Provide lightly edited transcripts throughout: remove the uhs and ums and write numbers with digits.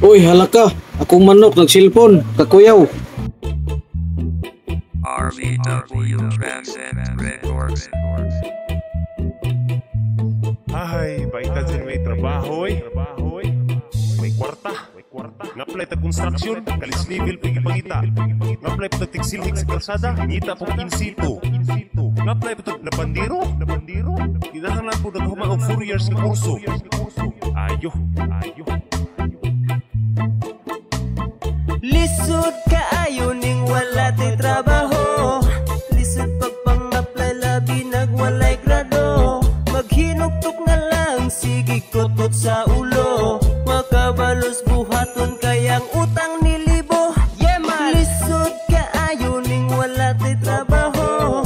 Uy, halaka. Akong manok nagsilpon. Kakuyaw. RVW Transcend Records. Ay, baitan sin may trabaho eh. May kwarta. Nga-apply ta construction, kalis level pagipangita. Nga-apply pa ta tigsilhig sa kalsada, ngita po insito. Nga-apply pa ta na bandero. Kinahanglan po naghuma og 4 years na kurso. Ayo. Lisod kaayo ning wala ti trabaho. Lisod pagpang-apply labi nagwalay grado. Maghinugtok na lang sige kotot sa ulo. Makabalos buhaton kayang utang ni libo. Yeah man. Lisod kaayo ning wala ti trabaho.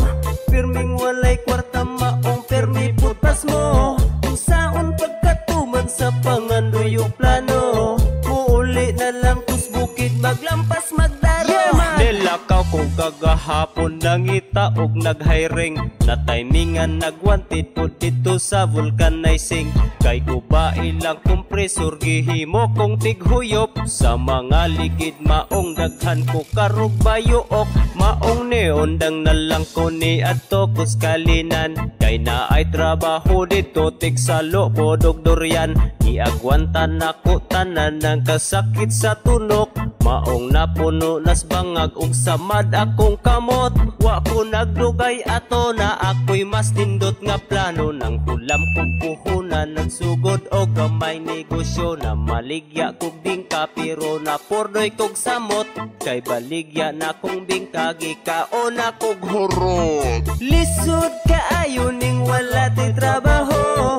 Pirming walay kwarta maong permi putas mo. Kung saon pagkatuman sa pangandoyo plano. Muuli na lang kus bukid maglampas magdaro. Yeah man. Nilakaw ko kagahapon nangita og nag-hiring. Na timingan nagwanted po dito sa vulcanizing. Kay guba ilang kompresor gihimo kong tighuyop. Sa mga ligid maong daghan ko karog bayuok. Maong neondang na lang ko ni adto kuskalinan. Kay naay trabaho dito tigsalo podog durian. Iagwantan ako tanan ng kasakit sa tunok. Maong napuno nas bangag ug samad akong kamot. Wa ko nagdugay ato na ako'y mas nindot nga plano. Nang hulam kong puhunan nagsugod o gamay negosyo. Na maligya kog bingka pero napordoy kog samot. Kay baligya na kong bingka gikaon na kog hurot. Lisod kaayo ning wala ti trabaho.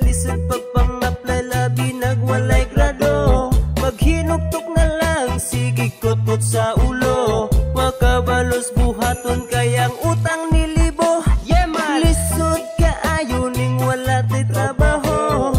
Lisod pagpang-apply labi nagwalay grado. Maghinugtok na lang sige kotot sa ulo. Makabalos buhaton kayang utang ni libo. Yeah man. Lisod kaayo ning wala ti trabaho.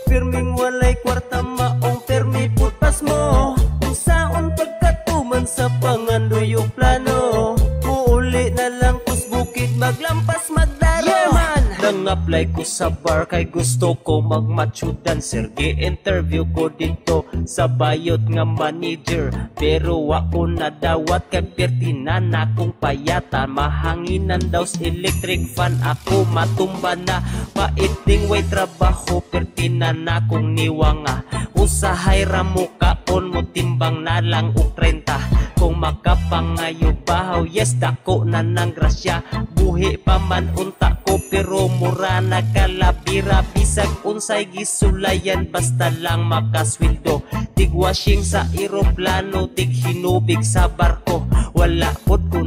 Pirming walay kwarta maong permi putas mo. Kung saon pagkatuman sa pangandoyo plano. Muuli na lang kus bukid maglampas magdaro. Yeah man. Nang-apply ko sa bar kay gusto ko magmachudan. Serge interview ko dito sa bayot nga manager. Pero wako nadawat kay pertinan akong payata. Mahanginan daw sa electric fan ako matumba na. Paiting way trabaho pertinan akong niwanga. Usahay ramo kaon mo timbang na lang og 30. Kung makapangayo bahaw yes dako na ng grasya. Buhi pa man unta ko pero mura na kalabira. Bisag unsay gisulayan basta lang makasweldo. Tig washing sa eroplano, tig hinubig sa barko. Wala pod ko